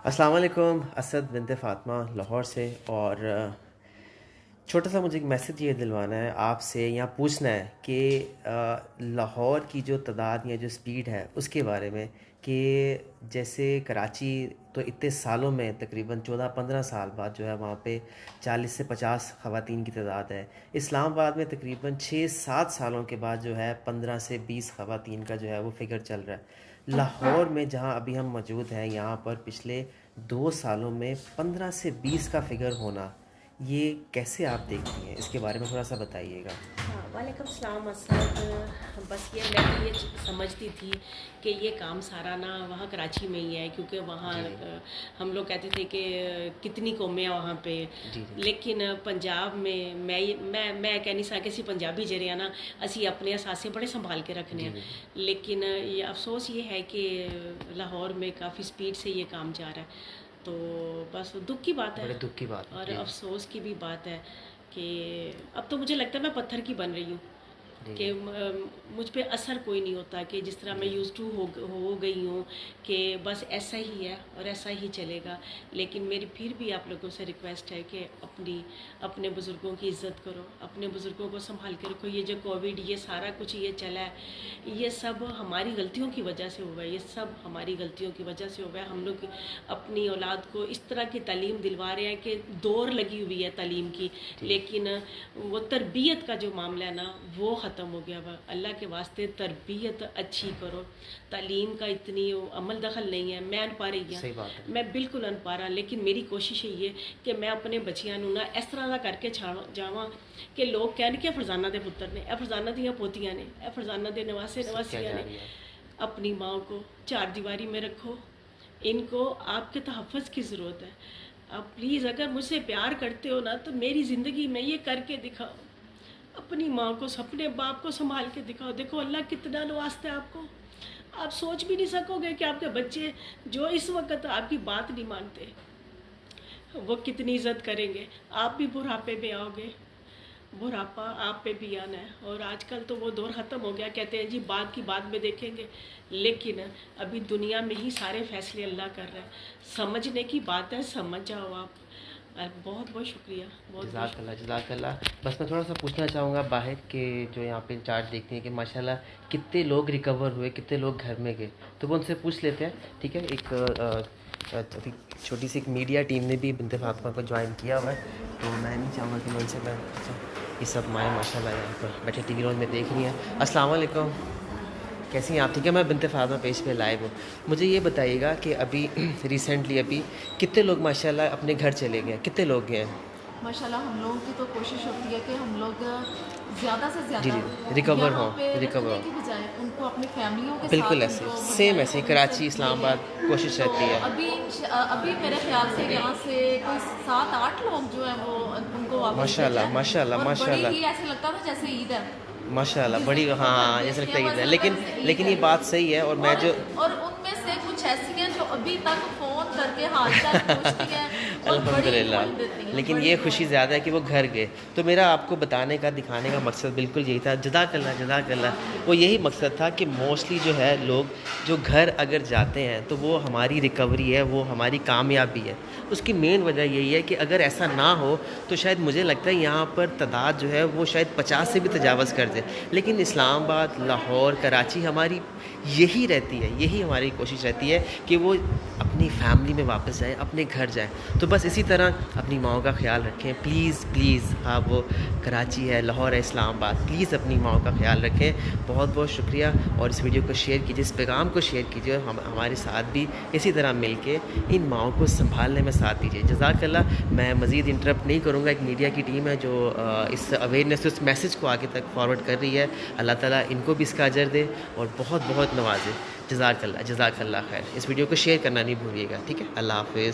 السلام علیکم. اسد بنت فاطمہ لاہور سے. اور چھوٹا سا مجھے ایک میسج یہ دلوانا ہے آپ سے یا پوچھنا ہے کہ لاہور کی جو تعداد یا جو سپیڈ ہے اس کے بارے میں کہ جیسے کراچی تو اتنے سالوں میں تقریباً 14-15 سال بعد جو ہے وہاں پہ 40 سے 50 خواتین کی تعداد ہے. اسلام آباد میں تقریباً 6-7 سالوں کے بعد جو ہے 15 سے 20 خواتین کا جو ہے وہ فگر چل رہا ہے. لاہور میں جہاں ابھی ہم موجود ہیں یہاں پر پچھلے 2 سالوں میں 15 سے 20 کا فگر ہونا، یہ کیسے آپ دیکھتی ہیں؟ اس کے بارے میں تھوڑا سا بتائیے گا. وعلیکم السلام اسد. بس یہ میں یہ سمجھتی تھی کہ یہ کام سارا نا وہاں کراچی میں ہی ہے، کیونکہ وہاں ہم لوگ کہتے تھے کہ کتنی قومیں وہاں پہ، لیکن پنجاب میں میں کہنی سا کسی پنجابی جڑے ہیں نا اسی اپنے اثاثے بڑے سنبھال کے رکھنے ہیں، لیکن یہ افسوس یہ ہے کہ لاہور میں کافی سپیڈ سے یہ کام جا رہا ہے. تو بس دکھ کی بات ہے، بڑے دکھ کی بات اور افسوس کی بھی بات ہے کہ اب تو مجھے لگتا ہے میں پتھر کی بن رہی ہوں کہ مجھ پہ اثر کوئی نہیں ہوتا، کہ جس طرح میں یوز ٹو ہو گئی ہوں کہ بس ایسا ہی ہے اور ایسا ہی چلے گا. لیکن میری پھر بھی آپ لوگوں سے ریکویسٹ ہے کہ اپنے بزرگوں کی عزت کرو، اپنے بزرگوں کو سنبھال کے رکھو. یہ جو کووڈ یہ سارا کچھ یہ چلا ہے یہ سب ہماری غلطیوں کی وجہ سے ہوا ہے، یہ سب ہماری غلطیوں کی وجہ سے ہوا ہے. ہم لوگ اپنی اولاد کو اس طرح کی تعلیم دلوا رہے ہیں کہ دور لگی ہوئی ہے تعلیم کی، لیکن وہ تربیت کا جو معاملہ ہے نا وہ ختم ہو گیا. اللہ کے واسطے تربیت اچھی کرو. تعلیم کا اتنی عمل دخل نہیں ہے. میں ان پڑھ رہی ہوں، میں بالکل ان پڑھ رہا، لیکن میری کوشش یہ کہ میں اپنے بچیاں نو نا اس طرح کا کر کے جاواں کہ لوگ کہن کہ فرزانہ دے پتر نے، اے فرزانہ دیاں پوتیاں نے، اے فرزانہ دے نواسیاں نے. اپنی ماں کو 4 دیواری میں رکھو، ان کو آپ کے تحفظ کی ضرورت ہے. آپ پلیز اگر مجھ سے پیار کرتے ہو نا تو میری زندگی میں یہ کر کے دکھاؤ. اپنی ماں کو، اپنے باپ کو سنبھال کے دکھاؤ. دیکھو اللہ کتنا نوازتا ہے آپ کو. آپ سوچ بھی نہیں سکو گے کہ آپ کے بچے جو اس وقت آپ کی بات نہیں مانتے وہ کتنی عزت کریں گے. آپ بھی بڑھاپے میں آؤ گے، بڑھاپا آپ پہ بھی آنا ہے. اور آج کل تو وہ دور ختم ہو گیا، کہتے ہیں جی بعد کی بات میں دیکھیں گے، لیکن ابھی دنیا میں ہی سارے فیصلے اللہ کر رہے ہیں. سمجھنے کی بات ہے، سمجھ جاؤ آپ. بہت بہت شکریہ. جزاک اللہ جزاک اللہ. بس میں تھوڑا سا پوچھنا چاہوں گا باہر کے جو یہاں پہ انچارج دیکھتے ہیں کہ ماشاءاللہ کتنے لوگ ریکور ہوئے، کتنے لوگ گھر میں گئے، تو وہ ان سے پوچھ لیتے ہیں. ٹھیک ہے، ایک چھوٹی سی ایک میڈیا ٹیم نے بھی بنت فاطمہ کو جوائن کیا ہوا ہے، تو میں نہیں چاہوں گا کہ میں ان سے یہ سب مائیں ماشاء اللہ یہاں پر بیٹھے ٹی وی روم میں دیکھ رہی ہیں. السلام علیکم، کیسی ہیں آپ؟ ٹھیک ہے، میں بنت فاطمہ پیج پہ لائیو ہوں. مجھے یہ بتائیے گا کہ ابھی ریسنٹلی ابھی کتنے لوگ ماشاءاللہ اپنے گھر چلے گئے، کتنے لوگ گئے ہیں؟ ماشاءاللہ ہم لوگوں کی تو کوشش ہوتی ہے کہ ہم لوگ زیادہ سے زیادہ ریکور یہاں ہوں، پہ ریکور رکھنے ہوں. کی بجائے ان کو اپنی فیملیوں کے بالکل ساتھ ایسے سیم ایسے کراچی، اسلام آباد کوشش رہتی ہے. ابھی میرے خیال سے یہاں سے کوئی 7-8 لوگ جو ہیں وہ ان کو واپس ماشاء اللہ بھیجا ہے. ماشاء اللہ اور ماشاء بڑی اللہ ہی ایسے لگتا تھا جیسے عید ہے ماشاء اللہ، بڑی ہاں جیسے لگتا ہے عید ہے، لیکن یہ بات صحیح ہے. اور میں جو اور ان میں سے کچھ ایسی ہیں جو ابھی تک فون کر کے حال چال پوچھتی ہیں اور الحمدللہ، بڑی دیتی ہیں. لیکن یہ خوشی زیادہ ہے کہ وہ گھر گئے. تو میرا آپ کو بتانے کا، دکھانے کا مقصد بالکل یہی تھا. جزاک اللہ جزاک اللہ. وہ یہی مقصد تھا کہ موسٹلی جو ہے لوگ جو گھر اگر جاتے ہیں تو وہ ہماری ریکوری ہے، وہ ہماری کامیابی ہے. اس کی مین وجہ یہی ہے کہ اگر ایسا نہ ہو تو شاید مجھے لگتا ہے یہاں پر تعداد جو ہے وہ شاید 50 سے بھی تجاوز کر دے. لیکن اسلام آباد، لاہور، کراچی ہماری یہی رہتی ہے، یہی ہماری کوشش رہتی ہے کہ وہ اپنی فیملی میں واپس جائیں، اپنے گھر جائیں. تو بس اسی طرح اپنی ماؤں کا خیال رکھیں پلیز پلیز. ہاں، وہ کراچی ہے، لاہور ہے، اسلام آباد، پلیز اپنی ماؤں کا خیال رکھیں. بہت بہت شکریہ. اور اس ویڈیو کو شیئر کیجیے، اس پیغام کو شیئر کیجیے. ہمارے ساتھ بھی اسی طرح مل کے ان ماؤں کو سنبھالنے میں ساتھ دیجیے. جزاک اللہ. میں مزید انٹرپٹ نہیں کروں گا. ایک میڈیا کی ٹیم ہے جو اس اویئرنیس، اس میسج کو آگے تک فارورڈ کر رہی ہے. اللہ تعالیٰ ان کو بھی اس کا اجر دے اور بہت بہت نوازے. جزاک اللہ جزاک اللہ خیر. اس ویڈیو کو شیئر کرنا نہیں بھولیے گا. ٹھیک ہے، اللہ حافظ.